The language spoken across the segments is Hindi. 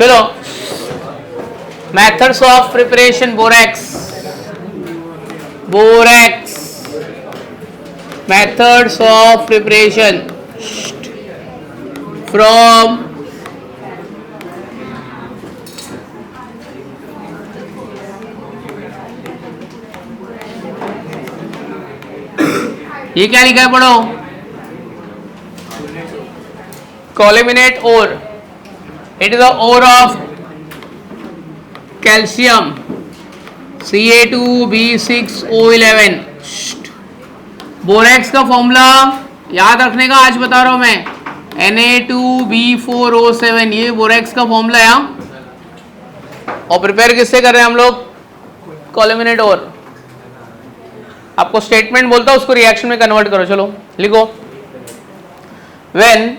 चलो, methods of preparation borax. Methods of preparation from ये क्या लिखा है पढ़ो, colemanite ore. It is the ore of calcium Ca2B6O11. Borax का फॉर्मूला याद रखने का आज बता रहा हूं मैं, Na2B4O7. ये बोरेक्स का फॉर्मूला है. और प्रिपेयर किससे कर रहे हैं हम लोग, कोलिमिनेट ओर. आपको स्टेटमेंट बोलता हूं, उसको रिएक्शन में कन्वर्ट करो. चलो लिखो, when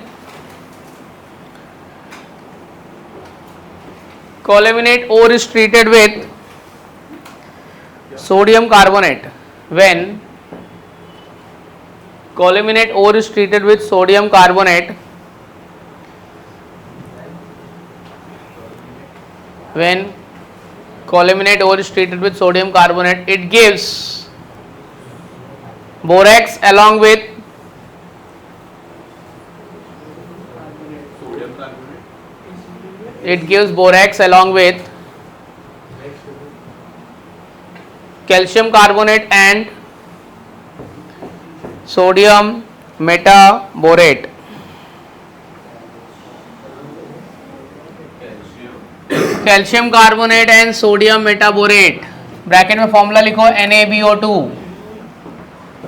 colemanite ore is treated with sodium carbonate. When coleminate ore is treated with sodium carbonate, when coleminate ore is treated with sodium carbonate, it gives borax along with calcium carbonate and sodium metaborate. Calcium carbonate and sodium metaborate. Bracket में फॉर्मूला लिखो NaBO2.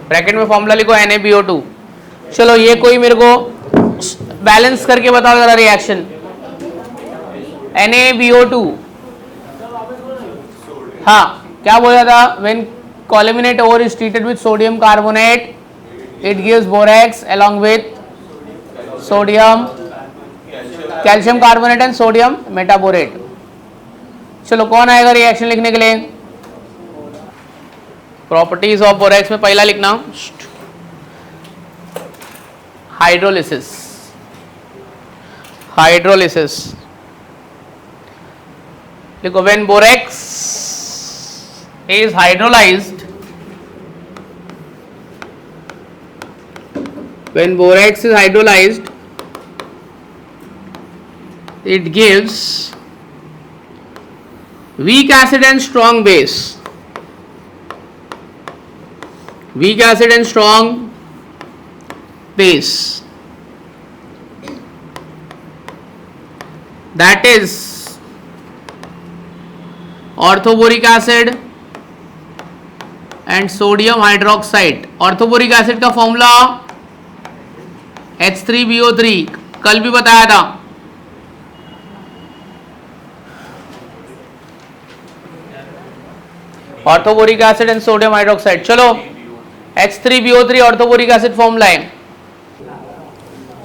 ब्रैकेट में फॉर्मूला लिखो NaBO2. चलो ये कोई मेरे को बैलेंस करके बताओ जरा रिएक्शन. NaBO2, हाँ क्या बोला था, when coleminate ore is treated with sodium carbonate, it gives borax along with calcium carbonate and sodium metaborate. चलो कौन आएगा रिएक्शन लिखने के लिए. प्रॉपर्टीज ऑफ बोरेक्स में पहला लिखना हाइड्रोलिसिस. देखो, when borax is hydrolyzed, it gives weak acid and strong base. That is orthoboric acid and sodium hydroxide. Orthoboric acid का फॉर्मूला H3BO3, कल भी बताया था. Orthoboric acid and sodium hydroxide. चलो H3BO3 ऑर्थोबोरिक एसिड फॉर्मूला है.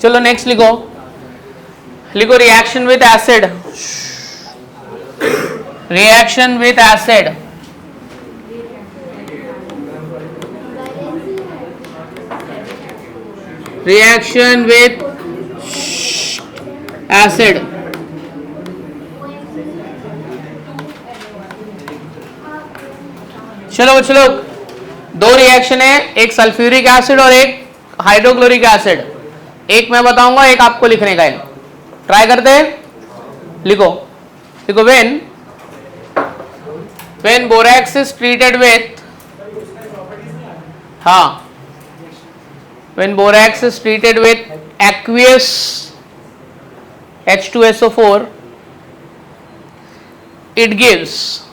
चलो नेक्स्ट लिखो reaction with acid. Reaction with acid, reaction with acid. चलो दो रिएक्शन है, एक सल्फ्यूरिक एसिड और एक हाइड्रोक्लोरिक एसिड. एक मैं बताऊंगा, एक आपको लिखने का है. ट्राई करते हैं. लिखो when borax is treated with, when borax is treated with aqueous H2SO4, it gives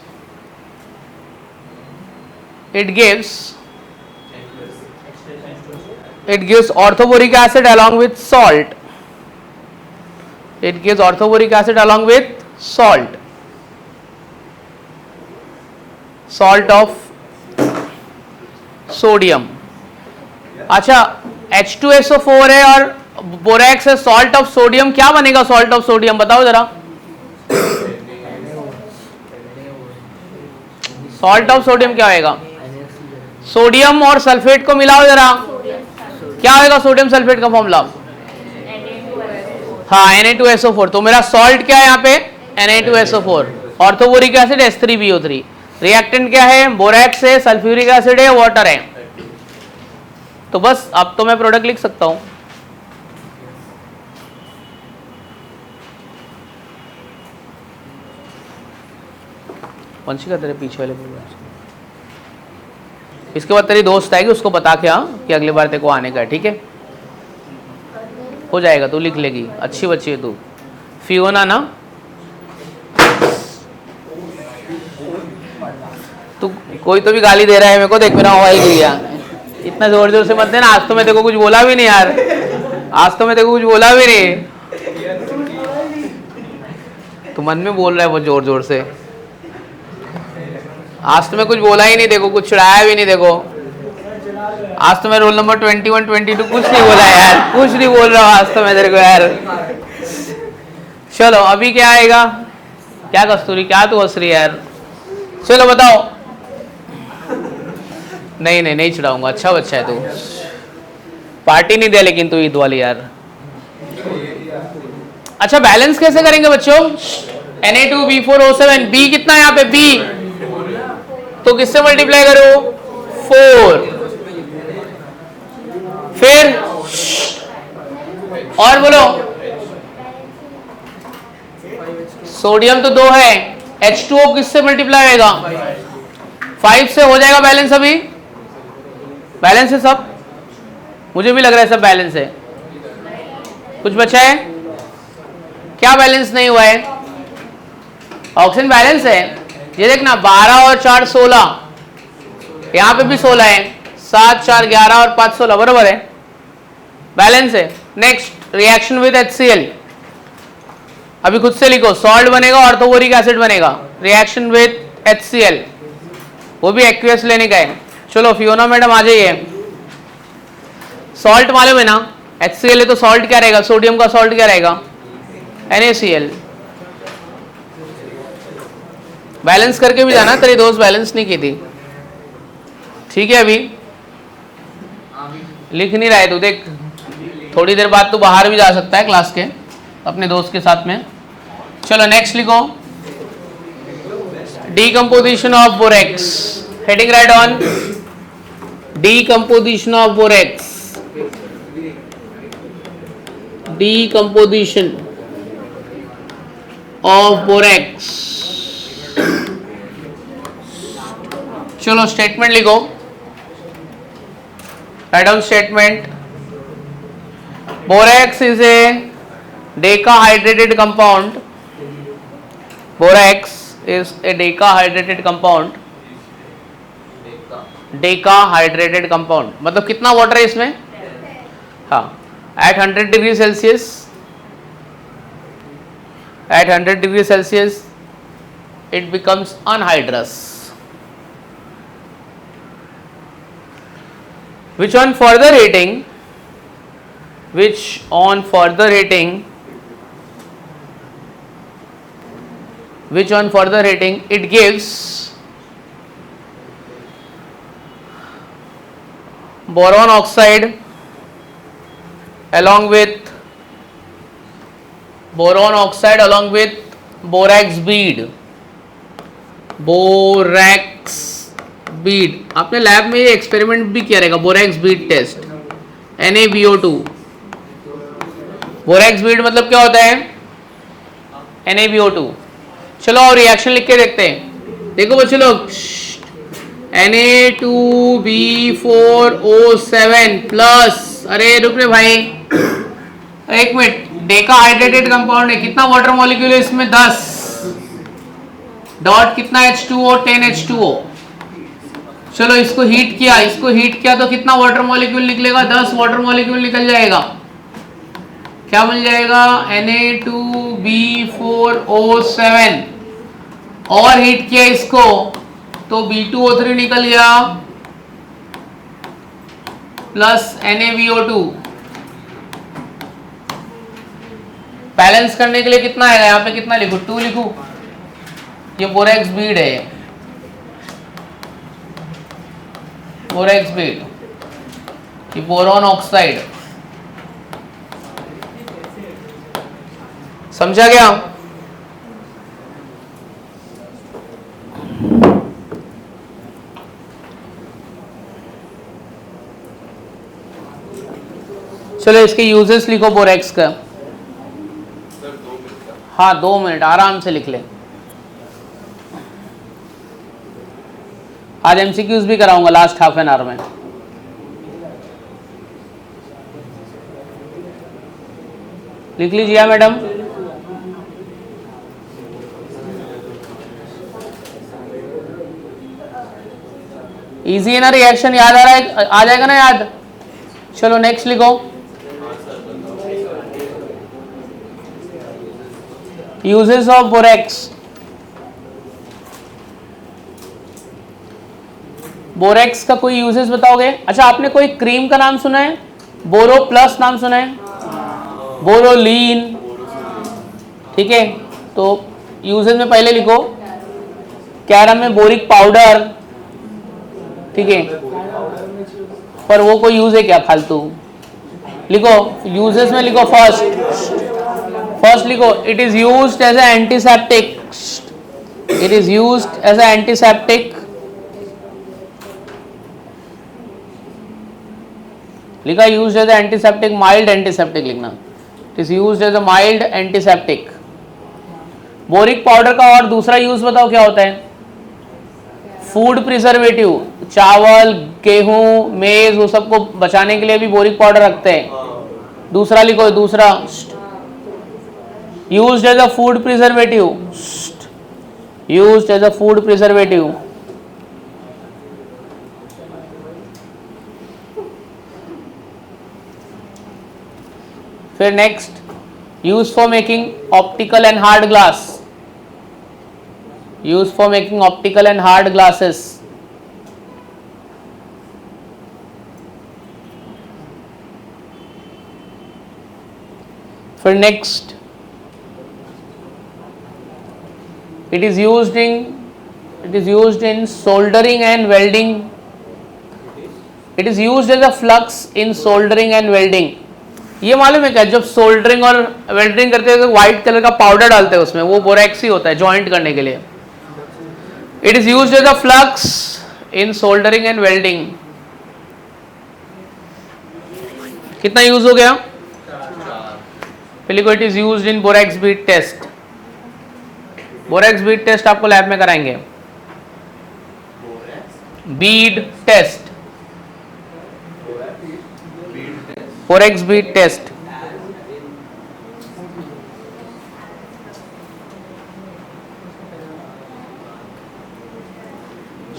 orthoboric acid along with salt. Salt of sodium. अच्छा, H2SO4 है और बोरेक्स है, सॉल्ट ऑफ सोडियम. क्या बनेगा सॉल्ट ऑफ सोडियम, बताओ जरा. सॉल्ट ऑफ सोडियम क्या होगा, सोडियम और सल्फेट को मिलाओ जरा, क्या होगा सोडियम सल्फेट का फॉर्मूला. हाँ Na2SO4. तो मेरा सॉल्ट क्या है यहाँ पे, Na2SO4, orthoboric acid H3BO3, reactant क्या है, बोरैक्स है, सल्फ्यूरिक एसिड है, वाटर है। तो बस अब तो मैं प्रोडक्ट लिख सकता हूं। वंशिका तेरे पीछे वाले बोल रहे हैं। इसके बाद तेरी दोस्त आएगी, उसको बता के आ कि अगली बार तेरे को आने का है, ठीक है? हो जाएगा, तू लिख लेगी, अच्छी बच्ची है तू। फियोना ना, तू कोई तो भी गाली दे रहा है मेरे को, देख मेरा मोबाइल गिर गया। इतना जोर जोर से मत देना, आज तो मैं तेरे को कुछ बोला भी नहीं यार, आज तो मैं तेरे को कुछ बोला भी नहीं। तू मन में बोल रहा है वो जोर जोर से, आज तो मैं कुछ बोला ही नहीं, देखो कुछ चिढ़ाया भी नहीं, देखो आज तो मैं रोल नंबर 21 22 कुछ नहीं बोला यार, कुछ नहीं बोल रहा हूँ आज तो मैं तेरे को यार। चलो अभी क्या आएगा, क्या कस्तूरी, क्या तू हंस रही है यार? चलो बताओ। नहीं नहीं नहीं चिढ़ाऊंगा, अच्छा बच्चा है तू, पार्टी नहीं दे लेकिन तू ईद वाली यार। अच्छा बैलेंस कैसे करेंगे बच्चों? Na2B4O7, बी कितना है यहाँ पे, बी तो किससे मल्टीप्लाई करो, 4, फिर और बोलो, सोडियम तो 2 है, H2O किससे मल्टीप्लाई होगा, 5 से हो जाएगा बैलेंस। अभी बैलेंस है सब, मुझे भी लग रहा है सब बैलेंस है। कुछ बचा है क्या बैलेंस नहीं हुआ है? ऑक्सीजन बैलेंस है, ये देखना 12 और 4 16, यहाँ पे भी 16 है, 7 4 11 और 5 16, बराबर है, बैलेंस है। नेक्स्ट रिएक्शन विद HCl, अभी खुद से लिखो, सॉल्ट बनेगा, ऑर्थोबोरिक एसिड बनेगा, रिएक्शन विद HCl, वो भी एक्वियस लेने का है। चलो फियोना मैडम आ जाइए। सॉल्ट मालूम है ना, HCl है तो सॉल्ट क्या रहेगा, सोडियम का सॉल्ट क्या रहेगा, NaCl। बैलेंस करके भी जाना, तेरी दोस्त बैलेंस नहीं की थी, ठीक है? अभी लिख नहीं रहा है तू, देख थोड़ी देर बाद तू बाहर भी जा सकता है क्लास के अपने दोस्त के साथ में। चलो नेक्स्ट लिखो, decomposition of borax, heading right on decomposition of borax, decomposition of borax. चलो स्टेटमेंट लिखो, write down statement, borax is a decahydrated compound, borax is a decahydrated compound, decahydrated compound मतलब कितना वाटर है इसमें, हाँ, at 100 degree Celsius, at 100 degree Celsius it becomes anhydrous, which on further heating it gives boron oxide along with borax bead। आपने लैब में ये एक्सपेरिमेंट भी किया रहेगा, borax bead test, NaBO2। Borax bead मतलब क्या होता है, NaBO2। चलो और रिएक्शन लिख के देखते हैं, देखो बच्चे लोग, Na2B4O7 प्लस, अरे रुक रे भाई एक मिनट, डेकाहाइड्रेटेड कंपाउंड है, कितना वाटर मॉलिक्यूल है इसमें, 10, डॉट कितना H2O, 10 H2O। चलो इसको हीट किया तो कितना वाटर मॉलिक्यूल निकलेगा, 10 वाटर मॉलिक्यूल निकल जाएगा, क्या बन जाएगा, Na2B4O7। और हीट किया इसको तो B2O3 निकल गया प्लस NaBO2। बैलेंस करने के लिए कितना आएगा, यहाँ पे कितना लिखूं, 2 लिखूं, ये बोरैक्स बीड है, बोरैक्स बीड, ये बोरॉन ऑक्साइड, समझा गया? चलो इसके यूजेस लिखो बोरेक्स का। हाँ 2 मिनट आराम से लिख ले। आज एमसीक्यूज भी कराऊंगा लास्ट हाफ एन आवर में। लिख लीजिए मैडम। इजी है ना, रिएक्शन याद आ रहा है, आ जाएगा ना याद। चलो नेक्स्ट लिखो। Uses of borax. बोरेक्स का कोई यूजेस बताओगे? अच्छा आपने कोई क्रीम का नाम सुना है? बोरो प्लस नाम सुना है? बोरोलीन, ठीक है। तो यूजेस में पहले लिखो कैरम में बोरिक पाउडर, ठीक है, पर वो कोई यूज है क्या फालतू? लिखो यूजेस में लिखो फर्स्ट लिखो it is used as a antiseptic. It is used as a antiseptic. लिखा used as a antiseptic, mild antiseptic लिखना। It is used as a mild antiseptic. Boric powder का और दूसरा यूज बताओ क्या होता है? फूड प्रिजर्वेटिव, चावल गेहूं मेज वो सबको बचाने के लिए भी बोरिक पाउडर रखते हैं। दूसरा लिखो, दूसरा used as a food preservative. Used as a food preservative. फिर next use for making optical and hard glass. Use for making optical and hard glasses. फिर next it is used in soldering and welding. It is used as a flux in soldering and welding. ये मालूम है क्या, जब सोल्डरिंग और वेल्डिंग करते हैं तो व्हाइट कलर का पाउडर डालते हैं उसमें, वो बोरेक्स ही होता है जॉइंट करने के लिए। It is used as a flux in soldering and welding. कितना यूज हो गया? पहले को it is used in borax bead test. Borax bead test आपको लैब में कराएंगे। Bead test, borax bead test.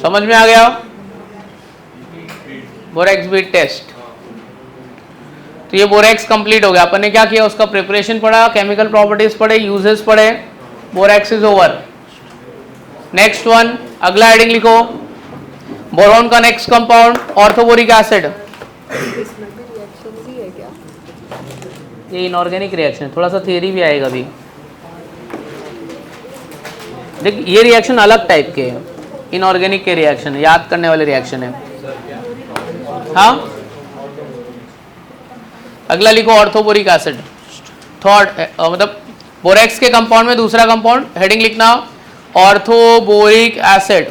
समझ में आ गया? Borax bead test. तो ये बोरेक्स कंप्लीट हो गया। अपन ने क्या किया, उसका प्रिपरेशन पढ़ा, केमिकल प्रॉपर्टीज पढ़े, यूजेस पढ़े। Borax is over. Next one, अगला हेडिंग लिखो। बोरॉन का नेक्स्ट कंपाउंड ऑर्थोबोरिक एसिड। इसमें भी रिएक्शन ही है क्या? ये इनऑर्गेनिक रिएक्शन, थोड़ा सा थियरी भी आएगा अभी। देख ये रिएक्शन अलग टाइप के हैं, इनऑर्गेनिक के रिएक्शन है, याद करने वाले रिएक्शन है। हाँ अगला लिखो ऑर्थोबोरिक एसिड। थर्ड मतलब बोरेक्स के कंपाउंड में दूसरा कंपाउंड, हेडिंग लिखना ऑर्थोबोरिक एसिड।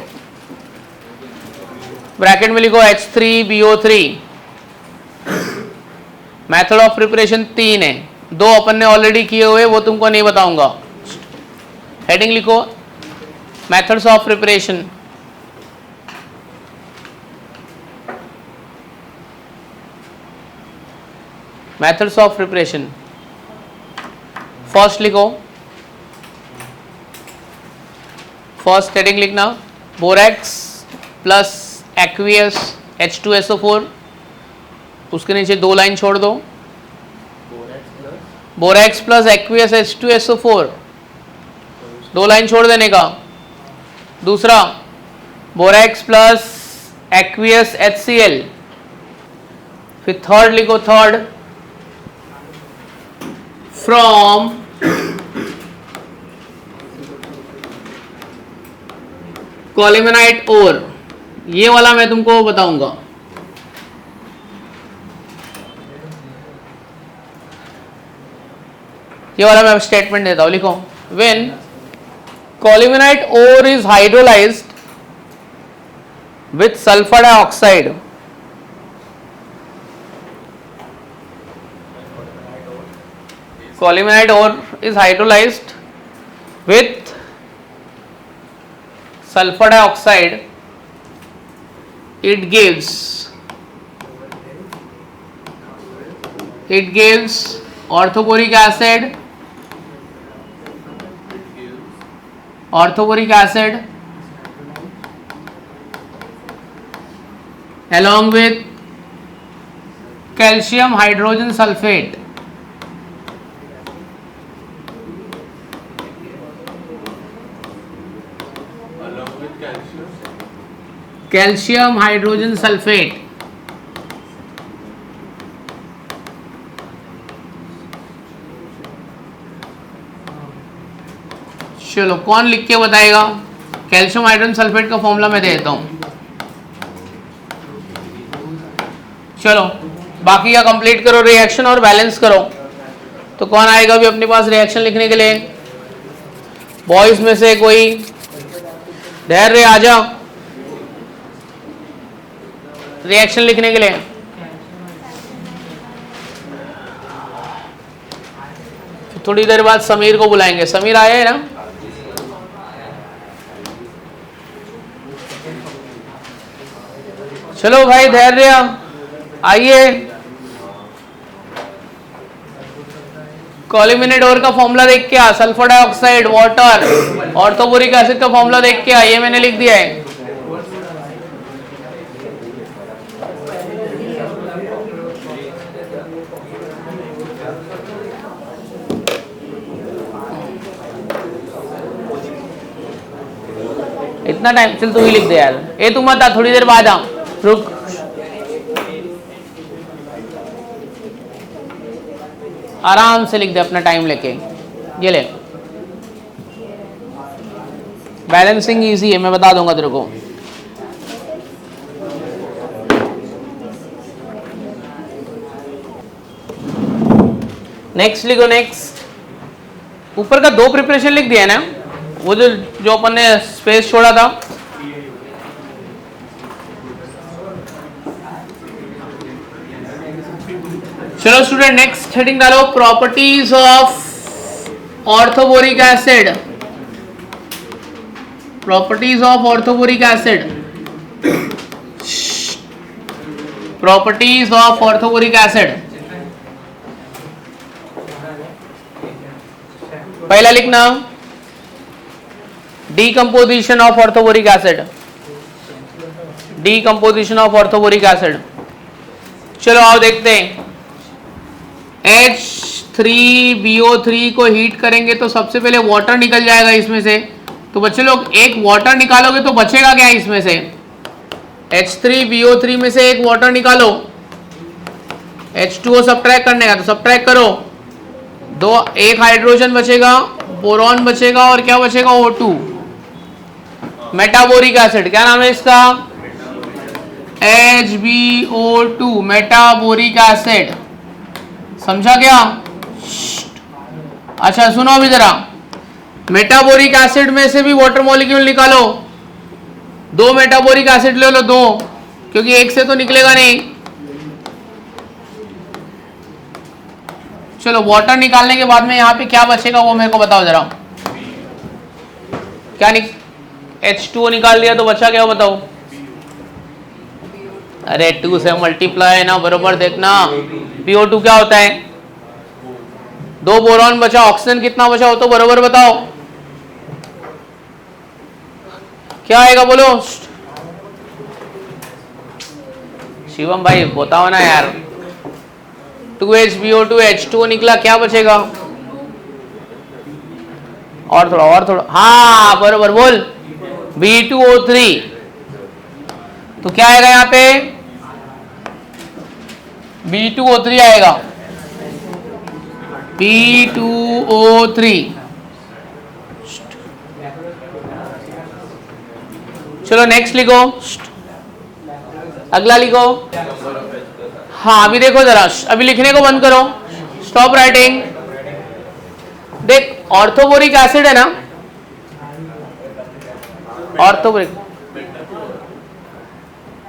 ब्रैकेट में लिखो H3BO3। मेथड ऑफ प्रिपरेशन 3 है, 2 अपन ने ऑलरेडी किए हुए, वो तुमको नहीं बताऊंगा। हेडिंग लिखो methods of preparation. Methods of preparation first लिखो, फर्स्ट हेडिंग लिखना बोरेक्स प्लस एक्वियस H2SO4, उसके नीचे 2 लाइन छोड़ दो। Borax plus aqueous H2SO4, 2 line छोड़ देने का। दूसरा बोरेक्स प्लस एक्वियस HCl। फिर थर्ड लिखो, थर्ड फ्रॉम कॉलिमेनाइट ओर। ये वाला मैं तुमको बताऊंगा। ये वाला मैं स्टेटमेंट देता हूं, लिखो when colemanite ore is hydrolysed with sulphur dioxide Colemanite ore is hydrolyzed with sulfur dioxide. It gives orthoboric acid, along with calcium hydrogen sulfate. Calcium hydrogen sulfate. चलो कौन लिख के बताएगा? कैल्शियम हाइड्रोजन सल्फेट का फॉर्मूला मैं दे देता हूं. चलो बाकी का कंप्लीट करो, रिएक्शन और बैलेंस करो. तो कौन आएगा अभी अपने पास रिएक्शन लिखने के लिए? बॉयज में से कोई? धैर्य आ जाओ रिएक्शन लिखने के लिए. थोड़ी देर बाद समीर को बुलाएंगे. समीर आया है ना? चलो भाई धैर्य आइए. कॉल्यूमिनेट ओर का फॉर्मूला देख के आ. Sulphur dioxide, water, orthoboric acid का फॉर्मूला देख के आ. ये मैंने लिख दिया है. इतना टाइम चल तू ही लिख दे यार. ए तू मत आ, थोड़ी देर बाद आ. रुक. आराम से लिख दे अपना टाइम लेके. ये ले. बैलेंसिंग इजी है, मैं बता दूंगा तेरे को. नेक्स्ट लिखो. नेक्स्ट ऊपर का 2 प्रिपरेशन लिख दिया है ना, वो जो अपन ने स्पेस छोड़ा था. चलो स्टूडेंट नेक्स्ट हेडिंग डालो. Properties of orthoboric acid. Properties of orthoboric acid. Properties of orthoboric acid. पहला लिखना decomposition of orthoboric acid. Decomposition of orthoboric acid. चलो आओ देखते हैं. H3BO3 को हीट करेंगे तो सबसे पहले वाटर निकल जाएगा इसमें से. तो बच्चे लोग एक वाटर निकालोगे तो बचेगा क्या इसमें से? H3BO3 में से एक वाटर निकालो. H2O सब्ट्रैक्ट करने का तो सब्ट्रैक्ट करो. एक हाइड्रोजन बचेगा, बोरॉन बचेगा और क्या बचेगा? O2. मेटाबोरिक एसिड क्या नाम है इसका? HbO2 मेटाबोरिक acid. समझा क्या? अच्छा सुनो अभी जरा. मेटाबोरिक एसिड में से भी वाटर मॉलिक्यूल निकालो. 2 मेटाबोरिक एसिड ले लो, 2, क्योंकि एक से तो निकलेगा नहीं. चलो वाटर निकालने के बाद में यहाँ पे क्या बचेगा वो मेरे को बताओ जरा. क्या H2O निकाल दिया तो बचा क्या बताओ? अरे 2 से मल्टीप्लाई ना, बरोबर देखना. PO2 क्या होता है? 2 बोरॉन बचा, ऑक्सीजन कितना बचा हो तो बरोबर बताओ. क्या आएगा बोलो शिवम भाई, बताओ ना यार. 2HbO2 H2O निकला, क्या बचेगा? और थोड़ा. हाँ बरोबर बोल. B2O3. तो क्या आएगा यहाँ पे? B2O3 आएगा. B2O3. चलो नेक्स्ट लिखो. अगला लिखो. हाँ अभी देखो जरा, अभी लिखने को बंद करो. Stop writing. देख ऑर्थोबोरिक एसिड है ना,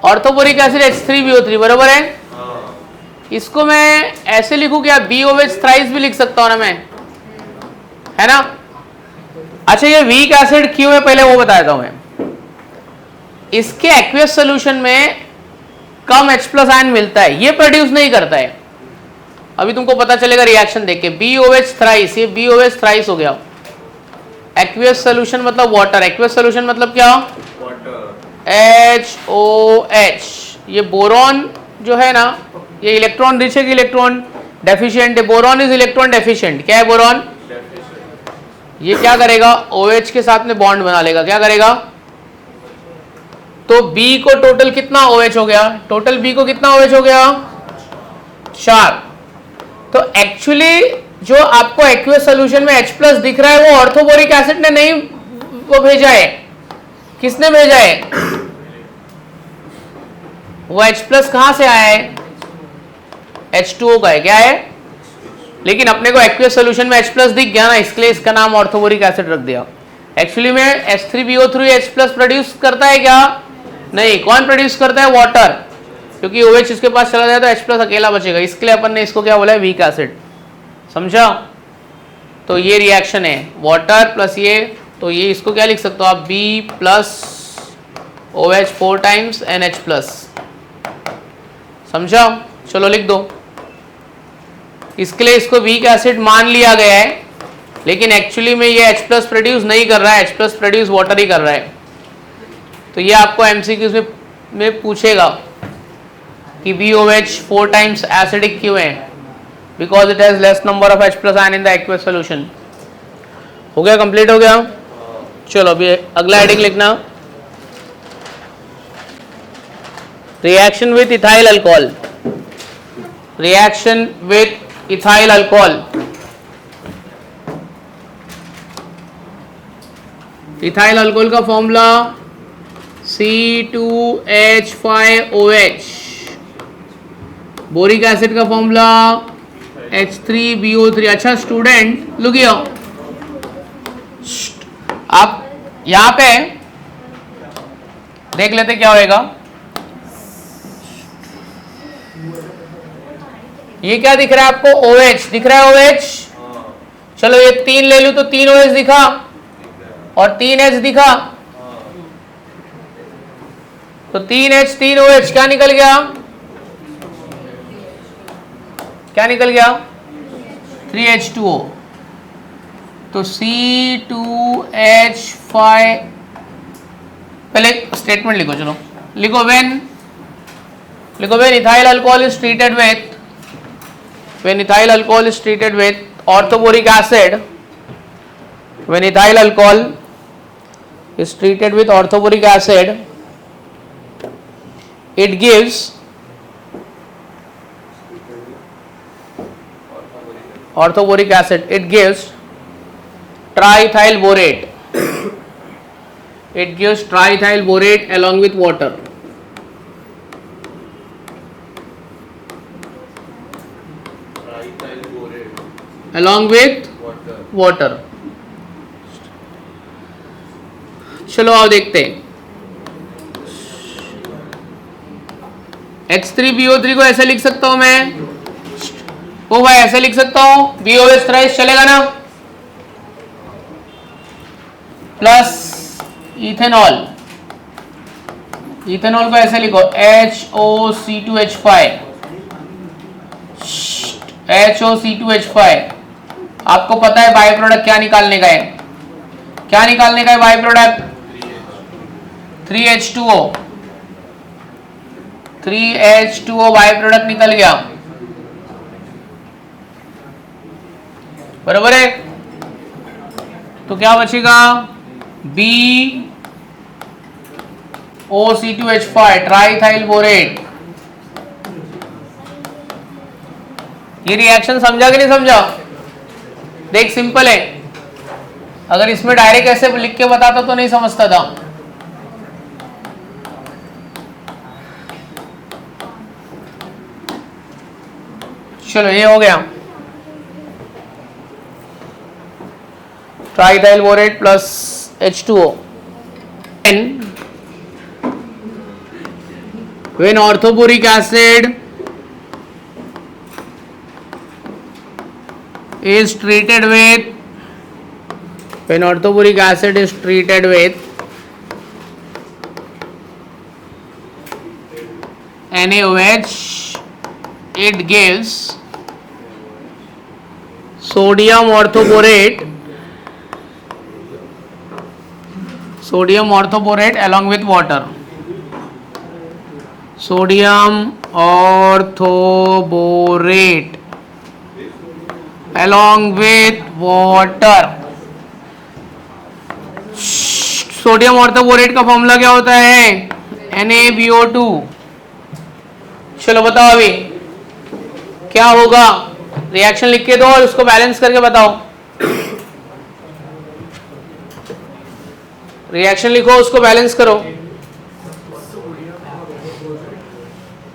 ऑर्थोबोरिक एसिड H3BO3 बरोबर है. इसको मैं ऐसे लिखूं क्या? BOH थ्राइस भी लिख सकता हूं ना मैं. है ना। अच्छा ये वीक एसिड क्यों है पहले वो बताता हूं मैं। इसके एक्वियस सोल्यूशन में कम H प्लस आयन मिलता है, ये प्रोड्यूस नहीं करता है। अभी तुमको पता चलेगा रिएक्शन देख के। BOH थ्राइस, ये BOH थ्राइस हो गया। एक्वियस सोल्यूशन मतलब वाटर, एक्वियस सोल्यूशन मतलब क्या, HOH। ये बोरॉन जो है ना, ये इलेक्ट्रॉन रिच है कि इलेक्ट्रॉन डेफिशिएंट है। Boron is electron deficient. क्या है बोरॉन, ये क्या करेगा, OH के साथ में बॉन्ड बना लेगा। क्या करेगा, तो B को टोटल कितना OH हो गया, टोटल B को कितना OH हो गया, 4। तो एक्चुअली जो आपको एक्वियस सोल्यूशन में H प्लस दिख रहा है वो ऑर्थोबोरिक एसिड ने नहीं वो भेजा है, किसने भेजा है, वो H प्लस कहां से आया है, H2O का है। क्या है, लेकिन अपने को एक्वियस सोल्यूशन में H प्लस दिख गया ना, इसलिए इसका नाम ऑर्थोबोरिक एसिड रख दिया। एक्चुअली में H3BO3 H प्लस प्रोड्यूस करता है क्या, नहीं। कौन प्रोड्यूस करता है, वाटर, क्योंकि OH इसके पास चला जाए तो H प्लस अकेला बचेगा, इसके लिए अपन ने इसको क्या बोला है, वीक एसिड। समझा। तो ये रिएक्शन है वाटर प्लस ये, तो ये इसको क्या लिख सकते हो आप, B plus OH 4 times NH plus. समझा, चलो लिख दो। इसके लिए इसको वीक एसिड मान लिया गया है, लेकिन एक्चुअली में ये H प्लस प्रोड्यूस नहीं कर रहा है, H प्लस प्रोड्यूस वाटर ही कर रहा है। तो ये आपको MCQs में पूछेगा कि BOH 4 टाइम्स एसिडिक क्यों है, because it has less number of H plus ion in the aqueous solution. हो गया, कंप्लीट हो गया। चलो अभी अगला हेडिंग लिखना, reaction with ethyl alcohol. Reaction with ethyl alcohol. Ethyl alcohol का फॉर्मूला C2H5OH। बोरिक एसिड का फॉर्मूला H3BO3। अच्छा स्टूडेंट लुक हियर, आप यहां पे देख लेते क्या होएगा। ये क्या दिख रहा है आपको, OH दिख रहा है, OH। चलो ये 3 ले लूं तो 3 OH दिखा और 3 H दिखा, तो 3 H 3 OH क्या निकल गया, क्या निकल गया, 3H2O। तो C2H5, पहले स्टेटमेंट लिखो, चलो लिखो, when ethyl alcohol is treated with, when ethyl alcohol is treated with orthoboric acid, when ethyl alcohol is treated with orthoboric acid, it gives orthoboric acid, it gives triethyl borate, it gives triethyl borate along with water. along with water. चलो आओ देखते हैं। H3BO3 को ऐसे लिख सकता हूं मैं, ओ भाई ऐसे लिख सकता हूं, BOH थ्राइस चलेगा ना, प्लस इथेनॉल, इथेनॉल को ऐसे लिखो HOC2H5, HOC2H5। आपको पता है बाई प्रोडक्ट क्या निकालने का है, क्या निकालने का है by product, 3H2O, 3H2O by product निकल गया, बराबर है। तो क्या बचेगा, BOC2H5 ट्राइथाइल बोरेट। ये रिएक्शन समझा कि नहीं समझा, देख सिंपल है, अगर इसमें डायरेक्ट ऐसे लिख के बताता तो नहीं समझता था। चलो ये हो गया, triethyl borate plus H2O। when orthoboric acid is treated with When orthoboric acid is treated with NaOH, it gives sodium orthoborate along with water. Sodium orthoborate along with water. Sodium orthoborate का फॉर्मूला क्या होता है? NaBO2. चलो बताओ अभी क्या होगा, रिएक्शन लिख के दो और उसको बैलेंस करके बताओ. रिएक्शन लिखो, उसको बैलेंस करो.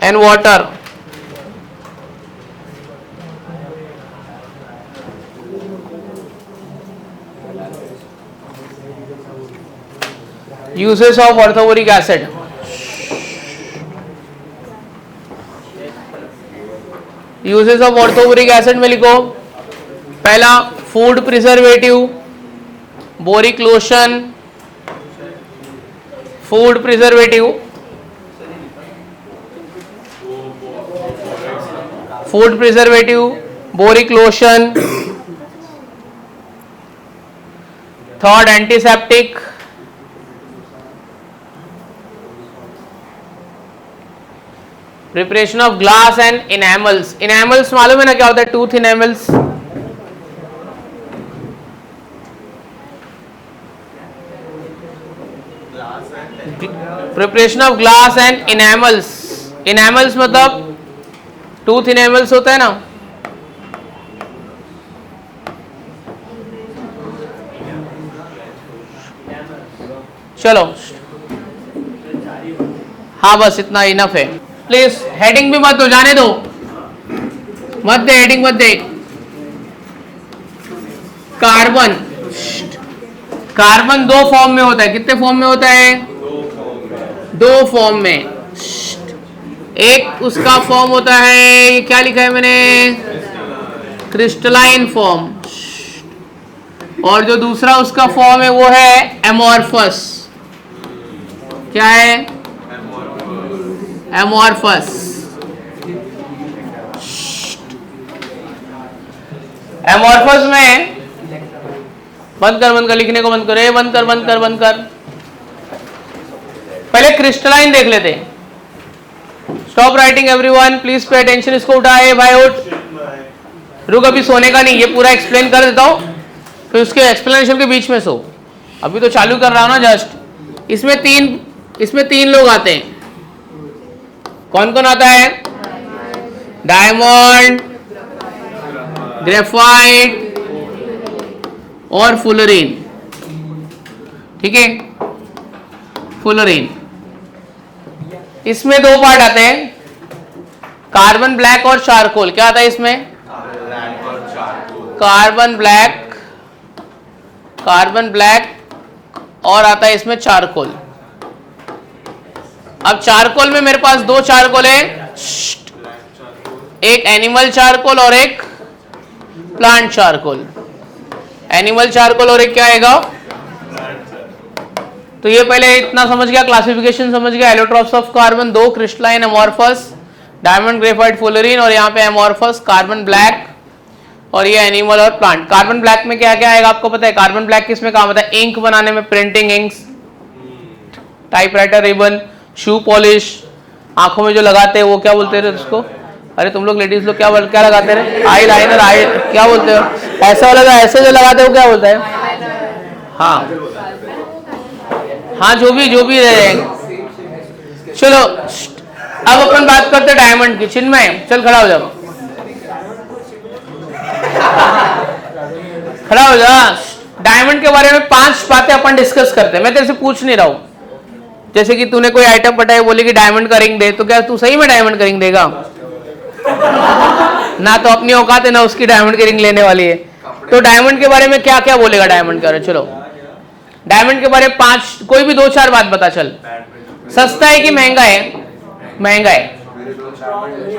And water. Uses of orthoboric acid. Uses of orthoboric acid में लिखो. पहला, food preservative, boric lotion, food preservative, boric lotion. Third, antiseptic. Preparation of glass and enamels. Enamels मालूम है ना क्या होता है? Tooth enamels. Preparation of glass and enamels. Enamels मतलब टूथ इनेमल्स होता है ना. चलो हाँ, बस इतना इनफ है. प्लीज हेडिंग भी मत दो, जाने दो, मत दे, हेडिंग मत दे. कार्बन. कार्बन दो फॉर्म में होता है. कितने फॉर्म में होता है? दो फॉर्म में. एक उसका फॉर्म होता है, ये क्या लिखा है मैंने? Crystalline form. और जो दूसरा उसका फॉर्म है वो है एमॉर्फस. क्या है? एमॉर्फस. एमॉर्फस में बंद कर लिखने को बंद कर, बंद कर. पहले क्रिस्टलाइन देख लेते. Stop writing everyone, please pay attention. इसको उठाए भाई, उठ. रुक, अभी सोने का नहीं, ये पूरा एक्सप्लेन कर देता हूं, फिर उसके एक्सप्लेनेशन के बीच में सो. अभी तो चालू कर रहा हूं ना जस्ट. इसमें तीन लोग आते हैं. कौन कौन आता है? डायमंड, ग्रेफाइट और फुलरीन. ठीक है, फुलरीन. इसमें दो पार्ट आते हैं, कार्बन ब्लैक और चारकोल. क्या आता है इसमें? कार्बन ब्लैक और आता है इसमें चारकोल. अब चारकोल में मेरे पास दो चारकोल है, एक एनिमल चारकोल और एक प्लांट चारकोल. एनिमल चारकोल और एक क्या आएगा? तो ये पहले इतना समझ गया, क्लासिफिकेशन समझ गया. एलोट्रॉप्स ऑफ कार्बन दो, crystalline, amorphous, diamond, graphite, fullerene. और यहाँ पे एमॉर्फस, कार्बन ब्लैक और ये एनिमल और प्लांट. कार्बन ब्लैक में क्या क्या आएगा आपको पता है? कार्बन ब्लैक किसमें काम आता है? इंक बनाने में, printing inks, typewriter ribbon, shoe polish, आंखों में जो लगाते हैं वो क्या बोलते हैं उसको? अरे तुम लोग लेडीज लोग क्या लगाते हैं? आई लाइनर, आई क्या बोलते हो? ऐसा वाला ऐसे जो लगाते हो क्या बोलते हैं? हाँ, जो भी रहे. चलो अब अपन बात करते हैं डायमंड की. चिन्मय चल खड़ा हो जाओ, खड़ा हो जा. डायमंड के बारे में 5 बातें अपन डिस्कस करते हैं. मैं तेरे से पूछ नहीं रहा हूं. जैसे कि तूने कोई आइटम पटाई, बोली कि डायमंड का रिंग दे, तो क्या तू सही में डायमंड का रिंग देगा? ना तो अपनी औकात है ना उसकी डायमंड की रिंग लेने वाली है. तो डायमंड के बारे में क्या क्या बोलेगा डायमंड के बारे में? चलो डायमंड के बारे में 5 कोई भी 2-4 बात बता. चल, सस्ता है कि महंगा है? महंगा है.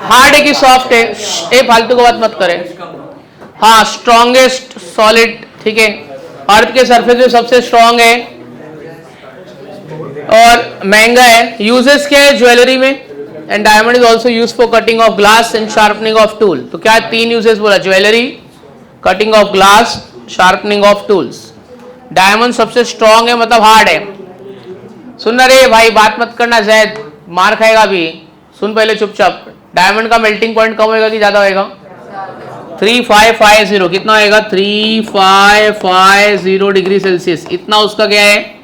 हार्ड है कि सॉफ्ट है? ए फालतू की बात मत करे. हाँ, स्ट्रॉन्गेस्ट सॉलिड. ठीक है. अर्थ के सरफेस पे सबसे स्ट्रांग है और महंगा है। यूजेस क्या है ज्वेलरी में? And diamond is also use for cutting of glass and sharpening of tool. तो क्या 3 यूजेस बोला? Jewellery, cutting of glass, sharpening of tools. Diamond सबसे स्ट्रांग है मतलब हार्ड है। सुन रे भाई, बात मत करना जैद, मार खाएगा अभी। सुन पहले चुपचाप। डायमंड का मेल्टिंग पॉइंट कम होएगा कि ज्यादा होएगा? 3550। कितना होएगा? 3550 डिग्री सेल्सियस। इतना उसका क्या है?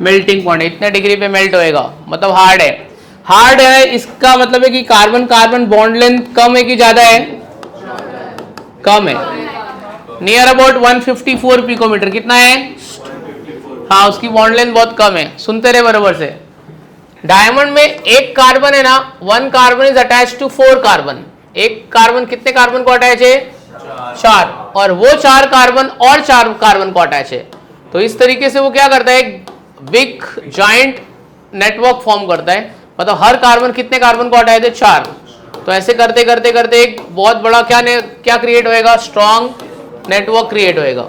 Melting point. इतने डिग्री पे मेल्ट होएगा मतलब हार्ड है। हार्ड है इसका मतलब है कि कार्बन कार्बन बॉन्ड लेंथ कम है कि ज्यादा है? कम है। Near about 154 picometer. कितना है? हाँ, उसकी बॉन्ड लेंथ बहुत कम है। सुनते रहे बराबर से। डायमंड में एक कार्बन है ना, 1 carbon is attach to 4 carbon. एक कार्बन कितने कार्बन को अटैच है? 4। और वो 4 कार्बन और 4 कार्बन को अटैच है। तो इस तरीके से वो क्या करता है? बिग जाइंट नेटवर्क फॉर्म करता है। मतलब हर कार्बन कितने कार्बन को अटैच है? 4। तो ऐसे करते करते करते एक बहुत बड़ा क्या क्रिएट होएगा? स्ट्रॉन्ग नेटवर्क क्रिएट होएगा।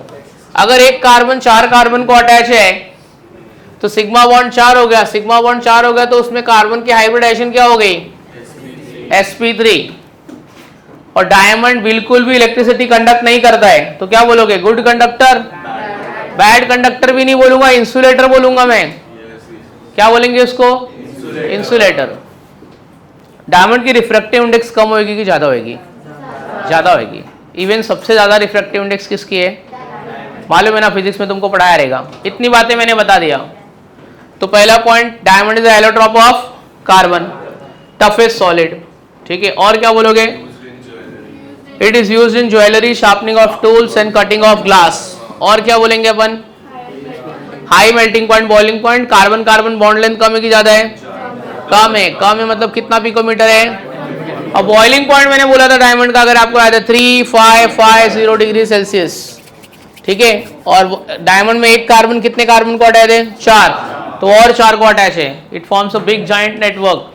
अगर एक कार्बन 4 कार्बन को अटैच है तो सिग्मा बॉन्ड 4 हो गया। सिग्मा बॉन्ड 4 हो गया तो उसमें कार्बन की हाइब्रिडाइजेशन क्या हो गई? sp3। और डायमंड बिल्कुल भी इलेक्ट्रिसिटी कंडक्ट नहीं करता है तो क्या बोलोगे? Good conductor. बैड कंडक्टर भी नहीं बोलूंगा, इंसुलेटर बोलूंगा मैं। क्या बोलेंगे उसको? इंसुलेटर। डायमंड की रिफ्रैक्टिव इंडेक्स कम होगी कि ज्यादा होगी? ज्यादा होगी। इवन सबसे ज्यादा रिफ्रैक्टिव इंडेक्स किसकी है? मालूम है ना, फिजिक्स में तुमको पढ़ाया रहेगा। इतनी बातें मैंने बता दिया। तो पहला point, diamond is allotrope of carbon, toughest solid. ठीक है, और क्या बोलोगे? It is used in jewellery, sharpening of tools and cutting of glass. और क्या बोलेंगे अपन? High melting point, boiling point. Carbon carbon bond length कम है कि ज्यादा है? कम है। कम है मतलब कितना पिकोमीटर है? और बॉइलिंग पॉइंट मैंने बोला था डायमंड का, अगर आपको याद है, 3550 डिग्री सेल्सियस। ठीक है, और डायमंड में एक कार्बन कितने कार्बन को अटैच है? 4। तो और 4 को अटैच है। It forms a big giant network.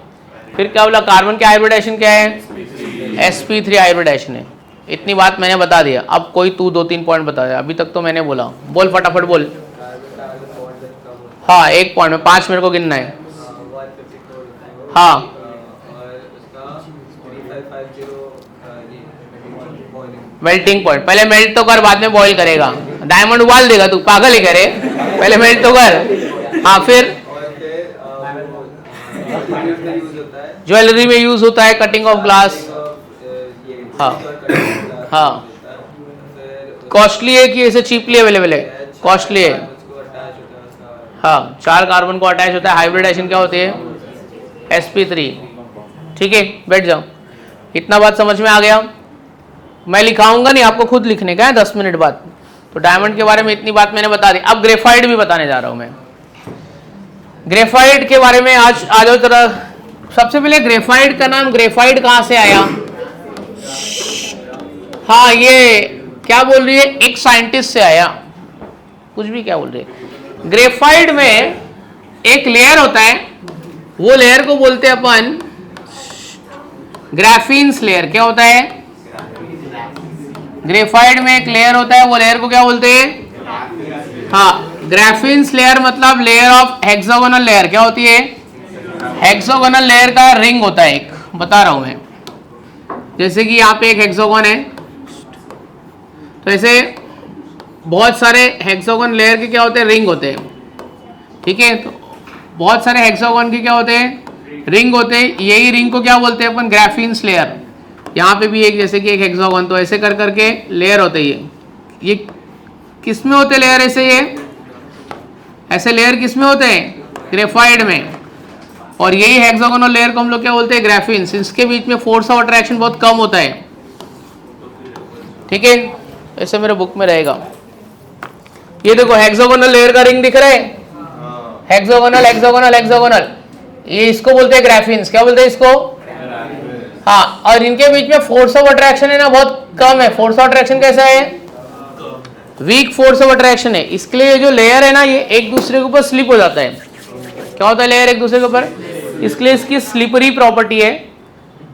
फिर क्या बोला? कार्बन की हाइब्रिडाइजेशन क्या है? sp3 हाइब्रिडाइजेशन है। इतनी बात मैंने बता दिया। अब कोई तू 2-3 पॉइंट बता दे। अभी तक तो मैंने बोला। बोल फटाफट बोल। हाँ, एक पॉइंट में 5 मेरे को गिनना है। हाँ, मेल्टिंग पॉइंट। पहले मेल्ट तो कर, बाद में बॉईल करेगा। डायमंड उबाल देगा तू, पागल ही करे। पहले मेल्ट तो कर। हाँ, फिर ज्वेलरी में यूज होता है, कटिंग ऑफ ग्लास। हाँ हाँ, कॉस्टली है कि ऐसे चीपली अवेलेबल है? कॉस्टली है। हाँ, 4 कार्बन को अटैच होता है। हाइब्रिडाइजेशन क्या होती है? sp3। ठीक है, बैठ जाओ। इतना बात समझ में आ गया? मैं लिखाऊंगा नहीं, आपको खुद लिखने का है 10 मिनट बाद। तो डायमंड के बारे में इतनी बात मैंने बता दी। अब ग्रेफाइट भी बताने जा रहा हूं मैं। ग्रेफाइट के बारे में आज आ जाओ जरा। सबसे पहले ग्रेफाइट का नाम, ग्रेफाइट कहां से आया? हाँ, ये क्या बोल रही है? एक साइंटिस्ट से आया। कुछ भी क्या बोल रही है? ग्रेफाइट में एक लेयर होता है, वो लेयर को बोलते हैं अपन ग्राफीन्स लेयर। क्या होता है? ग्रेफाइट में एक लेयर होता है, वो लेयर को क्या बोलते हैं? हाँ, ग्राफीन्स लेयर मतलब लेयर ऑफ हेक्सागोनल लेयर। क्या होती है? हेक्सागोनल लेयर का रिंग होता है एक। बता रहा हूं मैं। जैसे कि यहाँ पे एक हेक्सागोन है, तो ऐसे बहुत सारे हेक्सागोन लेयर के क्या होते हैं? रिंग होते हैं। ठीक है, तो बहुत सारे हेक्सागोन के क्या होते हैं? रिंग होते हैं। यही रिंग को क्या बोलते हैं अपन? ग्राफीन्स लेयर। यहाँ पे भी एक, जैसे कि एक हेक्सागोन, तो ऐसे कर करके लेयर होते हैं। ये किस में होते लेयर? ऐसे ये ऐसे लेयर किस में होते हैं? ग्रेफाइट में। और यही हेक्सागोनल लेयर को हम लोग क्या बोलते हैं? ग्राफीन्स। इसके बीच में फोर्स ऑफ अट्रैक्शन बहुत कम होता है। ठीक है, ऐसे मेरे बुक में रहेगा। ये देखो, हेक्सागोनल लेयर का रिंग दिख रहा है? हेक्सागोनल हेक्सागोनल हेक्सागोनल, ये इसको बोलते हैं ग्राफीन्स। क्या बोलते हैं इसको? हाँ, और इनके बीच में फोर्स ऑफ अट्रैक्शन है ना, बहुत कम है। फोर्स ऑफ अट्रैक्शन कैसा है? वीक फोर्स ऑफ अट्रैक्शन है। इसके लिए जो लेयर है ना, ये एक दूसरे के ऊपर स्लिप हो जाता है। क्या होता है लेयर एक दूसरे के ऊपर? इसके लिए इसकी स्लिपरी प्रॉपर्टी है,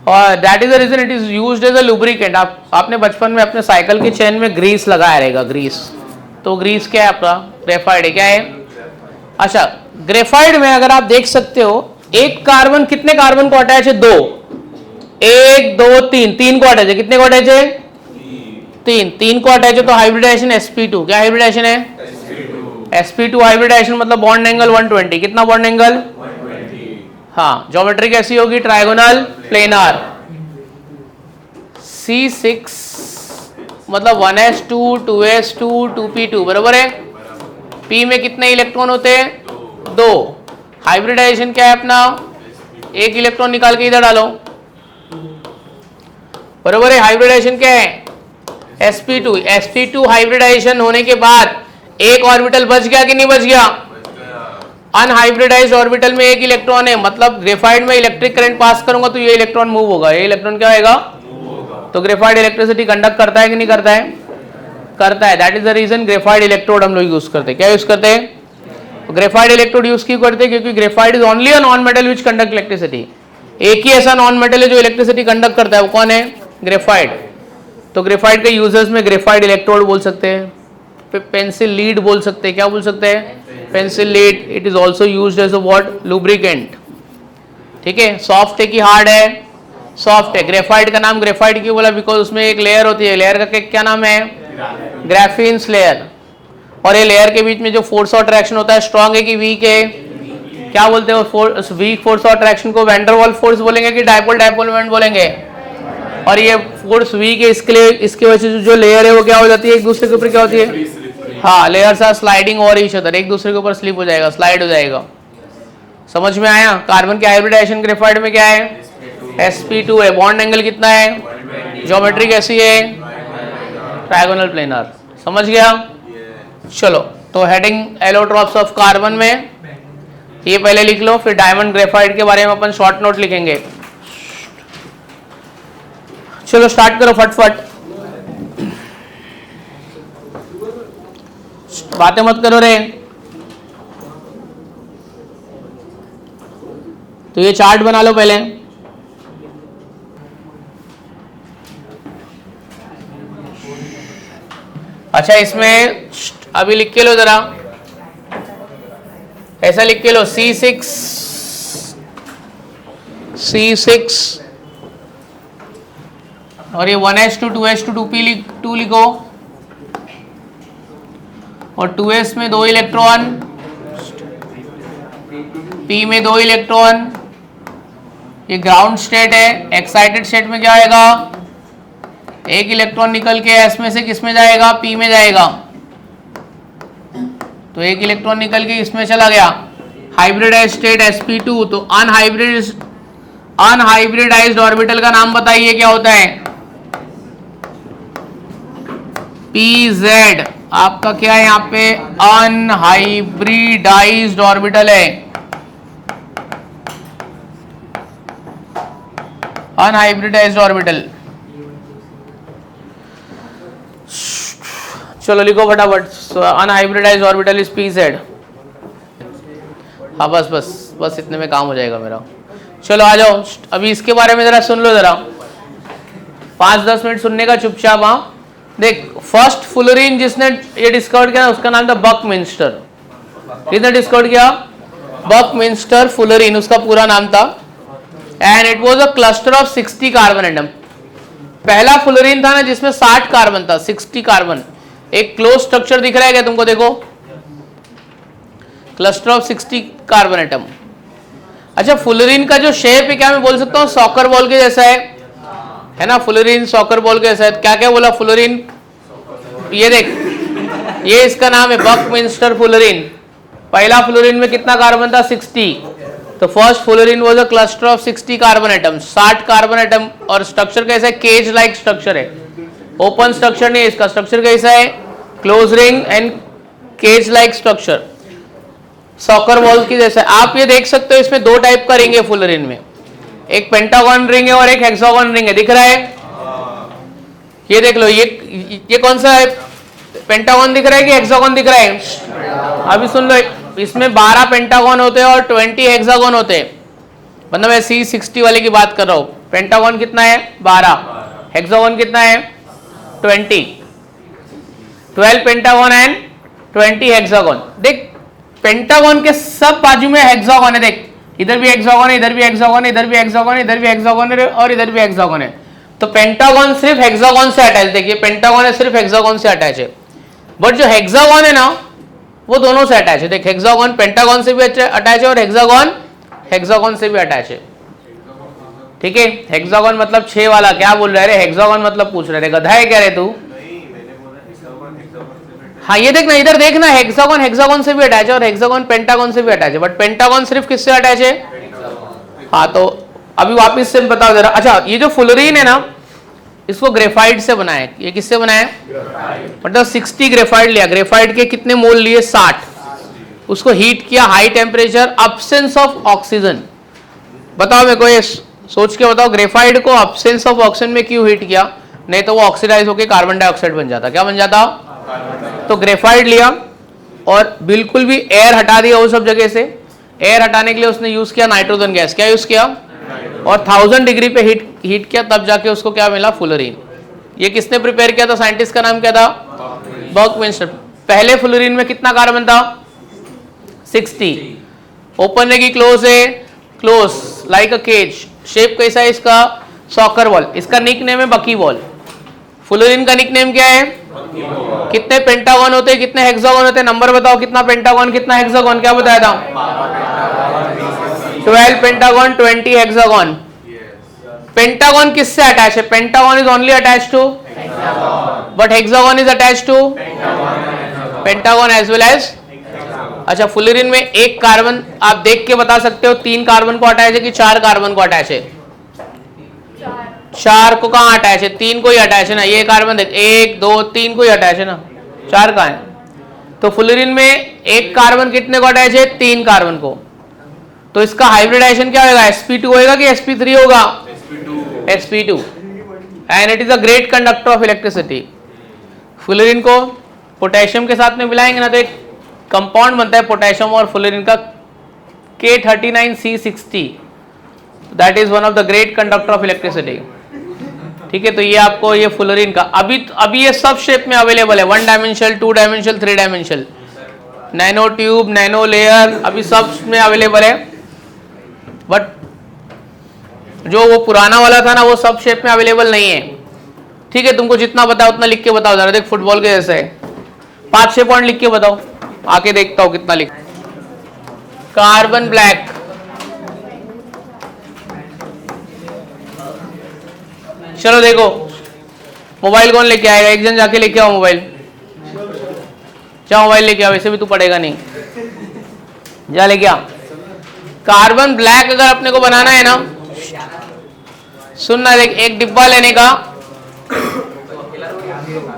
और that is the reason it is used as a lubricant. आपने बचपन में अपने साइकिल की चेन में ग्रीस लगाया रहेगा, ग्रीस। तो ग्रीस क्या है आपका? ग्रेफाइट है। क्या है? अच्छा, ग्रेफाइट में अगर आप देख सकते हो एक कार्बन कितने कार्बन को अटैच है? 2, 1 2 3, 3 को अटैच है। कितने को अटैच है? 3 को अटैच है। तो हाइब्रिडाइजेशन sp2। क्या हाइब्रिडाइजेशन है? sp2 हाइब्रिडाइजेशन मतलब बॉन्ड एंगल 120। कितना बॉन्ड एंगल? 120। हाँ, ज्योमेट्री कैसी होगी? Trigonal planar. C6 मतलब 1s2 2s2 2p2 बराबर है। p में कितने इलेक्ट्रॉन होते हैं? 2। हाइब्रिडाइजेशन क्या है अपना? एक इलेक्ट्रॉन निकाल के इधर डालो, बराबर है। हाइब्रिडाइजेशन क्या है? sp2। sp2 हाइब्रिडाइजेशन होने के बाद एक ऑर्बिटल बच गया कि नहीं बच गया? अनहाइब्रिडाइज्ड ऑर्बिटल में एक इलेक्ट्रॉन है, मतलब ग्रेफाइट में इलेक्ट्रिक करंट पास करूंगा तो ये इलेक्ट्रॉन मूव होगा। ये इलेक्ट्रॉन क्या होगा? तो ग्रेफाइट इलेक्ट्रिसिटी कंडक्ट करता है कि नहीं करता है? करता है। That is the reason graphite electrode हम लोग यूज करते हैं। क्या यूज करते हैं? ग्रेफाइट इलेक्ट्रोड यूज क्यों करते हैं? क्योंकि graphite is only a non metal which conduct electricity. एक ही ऐसा नॉन मेटल है जो इलेक्ट्रिसिटी कंडक्ट करता है, वो कौन है? ग्रेफाइट। तो ग्रेफाइट के यूजर्स में ग्रेफाइट इलेक्ट्रोड बोल सकते हैं, पेंसिल लीड बोल सकते हैं। क्या बोल सकते हैं? Pencil lead. It is also used as a what? Lubricant. ठीक है। सॉफ्ट है कि हार्ड है? सॉफ्ट है। ग्रेफाइट का नाम ग्रेफाइट क्यों बोला? बिकॉज उसमें एक लेयर होती है। लेयर का क्या नाम है? ग्राफीन्स लेयर। और ये लेयर के बीच में जो फोर्स ऑफ अट्रैक्शन होता है, स्ट्रॉन्ग है कि वीक है? क्या बोलते हैं? वीक फोर्स ऑफ अट्रैक्शन को वैन डर वाल्स फोर्स बोलेंगे कि डायपोल डायपोल मोमेंट बोलेंगे? और ये फोर्स वीक है, इसके लिए इसकी वजह से जो लेयर है वो क्या हो जाती है? एक दूसरे के ऊपर क्या होती है? हाँ, layers are sliding over each other. एक दूसरे के ऊपर स्लिप हो जाएगा, स्लाइड हो जाएगा। समझ में आया? कार्बन के हाइब्रिडाइजेशन ग्रेफाइट में क्या है? sp2 है। बॉन्ड एंगल कितना है? ज्योमेट्री कैसी है? Trigonal planar. समझ गया? चलो, तो हेडिंग एलोट्रॉप्स ऑफ कार्बन में ये पहले लिख लो, फिर डायमंड ग्रेफाइट के बारे में अपन शॉर्ट नोट लिखेंगे। चलो स्टार्ट करो फटफट, बातें मत करो रे। तो ये चार्ट बना लो पहले। अच्छा, इसमें अभी लिख के लो जरा, ऐसा लिख के लो C6 और ये 1s2 2s2 2p2 लिखो, और 2s में 2 इलेक्ट्रॉन, p में 2 इलेक्ट्रॉन। ये ग्राउंड स्टेट है। एक्साइटेड स्टेट में क्या आएगा? एक इलेक्ट्रॉन निकल के s में से किस में जाएगा? p में जाएगा। तो एक इलेक्ट्रॉन निकल के इसमें चला गया। Hybridized state sp2। तो अनहाइब्रिडाइज्ड ऑर्बिटल का नाम बताइए क्या होता है? pz। आपका क्या है यहाँ पे? अनहाइब्रिडाइज्ड ऑर्बिटल है। Unhybridised orbital. चलो लिखो फटाफट। Unhybridised orbital is pz। हाँ बस इतने में काम हो जाएगा मेरा। चलो आ जाओ, अभी इसके बारे में जरा सुन लो, जरा 5-10 मिनट सुनने का चुपचाप। हाँ देख, फर्स्ट फुलरीन जिसने ये डिस्कवर किया उसका नाम था बकमिंस्टर। किसने डिस्कवर किया? बकमिंस्टर फुलरीन उसका पूरा नाम था। And it was a cluster of 60 carbon atom. पहला फुलरीन था ना जिसमें 60 कार्बन था, 60 कार्बन। एक क्लोज स्ट्रक्चर दिख रहा है क्या तुमको? देखो, क्लस्टर ऑफ 60 कार्बन एटम। अच्छा, फुलरीन का जो शेप है क्या मैं बोल सकता हूँ सॉकर बॉल के जैसा है ना? फुलरीन सॉकर बॉल के जैसा है। क्या क्या बोला? फुलरीन। ये देख, ये इसका नाम है बकमिंस्टर फुलरीन। पहला फुलरीन में कितना कार्बन था? 60। तो first fullerene was a cluster of 60 carbon atom, 60 carbon atom. और स्ट्रक्चर कैसा है? केज लाइक स्ट्रक्चर है, ओपन स्ट्रक्चर नहीं है इसका। स्ट्रक्चर कैसा है? Close ring and cage like structure, soccer ball की जैसा। आप ये देख सकते हो इसमें 2 टाइप का रिंग है फुलरीन में, एक पेंटागन रिंग है और एक हेक्सागन रिंग है। दिख रहा है? ये देख लो, ये कौन सा है? पेंटागन दिख रहा है कि हेक्सागन दिख रहा है? अभी सुन लो, इसमें 12 पेंटागन होते हैं और 20 हेक्सागन होते हैं। मतलब मैं C60 वाले की बात कर रहा हूँ। पेंटागन कितना है? 12। हेक्सागन कितना है? 20। 12 पेंटागन एंड 20 हेक्सागोन। देख पेंटागन के सब बाजू में हेक्सागोन है, देख इधर भी हेक्सागोन है, इधर भी हेक्सागोन है, इधर भी हेक्सागोन है, इधर भी हेक्सागोन है और इधर भी हेक्सागोन है। तो पेंटागन सिर्फ हेक्सागोन से अटैच, देखिए पेंटागन है सिर्फ हेक्सागोन से अटैच है, बट जो हेक्सागोन है ना वो दोनों से अटैच है। देख हेक्सागोन पेंटागन से भी अटैच है और हेक्सागोन हेक्सागोन से भी अटैच है। ठीक है, हेक्सागोन मतलब 6 वाला, क्या बोल रहे रे, हेक्सागोन मतलब पूछ रहे थे, गधा है क्या रे तू? हाँ ये देखना, इधर देखना, हेक्सागोन हेक्सागोन से भी अटैच है और हेक्सागोन पेंटागन से भी अटैच है, बट पेंटागन सिर्फ किससे अटैच है? हाँ तो अभी वापस से बता दे रहा। अच्छा ये जो फुलरीन है ना इसको ग्रेफाइट से बनाया है। ये किससे बनाया है? मतलब 60 ग्रेफाइट लिया, ग्रेफाइट के कितने मोल लिए? 60। उसको हीट किया high temperature, absence of oxygen. बताओ मेरे को, ये सोच के बताओ, ग्रेफाइट को अब्सेंस ऑफ ऑक्सीजन में क्यों हीट किया? नहीं तो वो ऑक्सीडाइज होकर कार्बन डाइऑक्साइड बन जाता। क्या बन जाता? तो ग्रेफाइट लिया और बिल्कुल भी एयर हटा दिया वो सब जगह से। एयर हटाने के लिए उसने यूज किया नाइट्रोजन गैस। क्या यूज किया? और 1000 डिग्री पे हीट किया, तब जाके उसको क्या मिला? फुलरीन। ये किसने प्रिपेयर किया था? साइंटिस्ट का नाम क्या था? बर्कविंस्टर। पहले फुलरीन में कितना कार्बन था? 60। ओपन है कि क्लोज है? Close, like a cage. Shape कैसा है इसका? Soccer ball. इसका निक नेम है बकी बॉल। फुलरीन का निक नेम क्या है? कितने पेंटागन होते हैं, कितने हेक्सागन होते हैं? नंबर बताओ, कितना पेंटागन कितना हेक्सागन? क्या बताया था? 12 पेंटागन 20 हेक्सागन। पेंटागन किससे अटैच है? Pentagon is only attach to, but hexagon is attach to pentagon as well as. अच्छा फुलरीन में एक कार्बन आप देख के बता सकते हो 3 कार्बन को अटैच है कि 4 कार्बन को अटैच है? 4 को कहाँ अटैच है? 3 को ही अटैच है ना। ये कार्बन देख 1 2 3 को ही अटैच है ना, 4 कहाँ है? तो फुलरीन में एक कार्बन कितने को अटैच है? 3 कार्बन को। तो इसका हाइब्रिडाइजेशन क्या होगा? sp2 होगा कि sp3 होगा? sp2। And it is a great conductor of electricity. Fullerene को पोटेशियम के साथ में मिलाएंगे ना तो एक कंपाउंड बनता है पोटेशियम और फुलरीन का, K39C60। That is one of the great conductor of electricity. ठीक है, तो ये आपको ये फुलरीन का अभी ये सब शेप में अवेलेबल है, 1 dimensional 2 dimensional 3 dimensional, nano tube, nano layer, अभी सब में अवेलेबल है। बट जो वो पुराना वाला था ना वो सब शेप में अवेलेबल नहीं है। ठीक है, तुमको जितना पता है उतना लिख के बताओ जरा। देख फुटबॉल के जैसे 5-6 पॉइंट लिख के बताओ, आके देखता हूं कितना लिख। कार्बन ब्लैक, चलो देखो मोबाइल कौन लेके आएगा? एक जन जाके लेके आओ मोबाइल, जा मोबाइल लेके आओ, वैसे भी तू पढ़ेगा नहीं, जा लेके आ। कार्बन ब्लैक अगर अपने को बनाना है ना, सुनना, देख एक डिब्बा लेने का,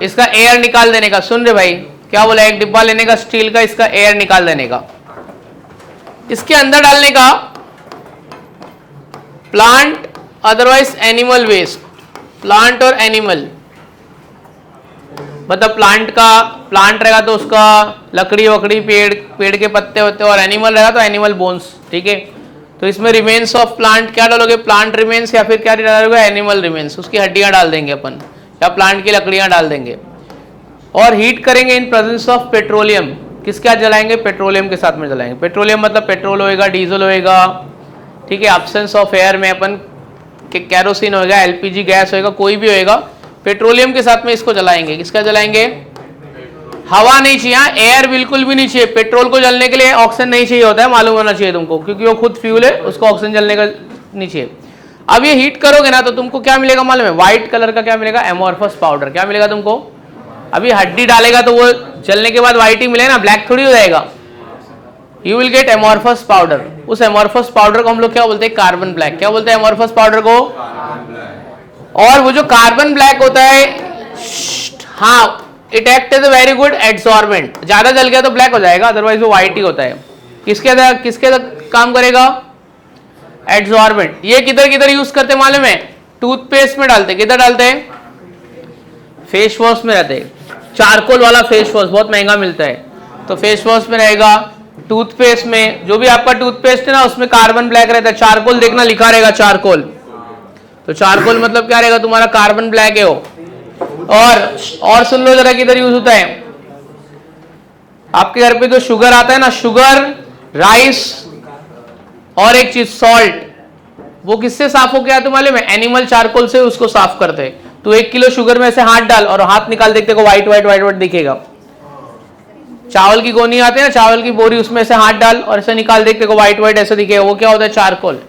इसका एयर निकाल देने का। सुन रे भाई क्या बोला? एक डिब्बा लेने का स्टील का, इसका एयर निकाल देने का, इसके अंदर डालने का plant otherwise animal waste. Plant और एनिमल मतलब प्लांट रहेगा तो उसका लकड़ी वकड़ी, पेड़ के पत्ते होते, और एनिमल रहेगा तो एनिमल बोन्स। ठीक है, तो इसमें रिमेन्स ऑफ प्लांट क्या डालोगे? प्लांट रिमेन्स, या फिर क्या डालोगे? एनिमल रिमेन्स, उसकी हड्डियां डाल देंगे अपन, या प्लांट की लकड़ियां डाल देंगे। और हीट करेंगे इन प्रेजेंस ऑफ पेट्रोलियम। किसके साथ जलाएंगे? पेट्रोलियम के साथ में जलाएंगे। पेट्रोलियम मतलब पेट्रोल होएगा, डीजल होएगा। ठीक है, एब्सेंस ऑफ एयर में अपन कैरोसिन होएगा, एलपीजी गैस होएगा, कोई भी होएगा, पेट्रोलियम के साथ में इसको जलाएंगे। किसका जलाएंगे? हवा नहीं चाहिए, एयर बिल्कुल भी नहीं चाहिए। पेट्रोल को जलने के लिए ऑक्सीजन नहीं चाहिए होता है, मालूम होना चाहिए तुमको, क्योंकि वो खुद फ्यूल है, उसको ऑक्सीजन जलने का नहीं चाहिए। अब ये हीट करोगे ना तो तुमको क्या मिलेगा मालूम है? व्हाइट कलर का क्या मिलेगा? Amorphous powder. क्या मिलेगा तुमको? अभी हड्डी डालेगा तो वो जलने के बाद व्हाइट ही मिलेगा ना, ब्लैक थोड़ी हो जाएगा। You will get amorphous powder. उस एमोर्फस पाउडर को हम लोग क्या बोलते हैं? Carbon black. क्या बोलते हैं एमोर्फस पाउडर को? और वो जो कार्बन ब्लैक होता है, हाँ, it act as a very good adsorbent. ज्यादा जल गया तो ब्लैक हो जाएगा, अदरवाइज वो व्हाइट ही होता है। किसके काम करेगा? एड्सॉर्बेंट। ये किधर यूज करते मालूम है? टूथपेस्ट में डालते। किधर डालते? फेस वॉश में रहते। चारकोल वाला फेस वॉश बहुत महंगा मिलता है, तो फेस वॉश में रहेगा। टूथपेस्ट में, जो भी आपका टूथपेस्ट है ना उसमें कार्बन ब्लैक रहता है। चारकोल देखना लिखा रहेगा, चारकोल। तो चारकोल मतलब क्या रहेगा तुम्हारा? कार्बन ब्लैक है वो। और सुन लो जरा किधर यूज होता है? आपके घर पे जो शुगर आता है ना, शुगर, राइस और एक चीज सॉल्ट, वो किससे साफ हो गया तुम्हारे में? एनिमल चारकोल से उसको साफ करते हैं। तो 1 किलो शुगर में ऐसे हाथ डाल और हाथ निकाल, देखते को व्हाइट व्हाइट व्हाइट व्हाइट दिखेगा। चावल की गोनी आती है ना, चावल की बोरी, उसमें से हाथ डाल और ऐसे निकाल, देखते को व्हाइट व्हाइट ऐसे दिखेगा, वो क्या होता है? चारकोल।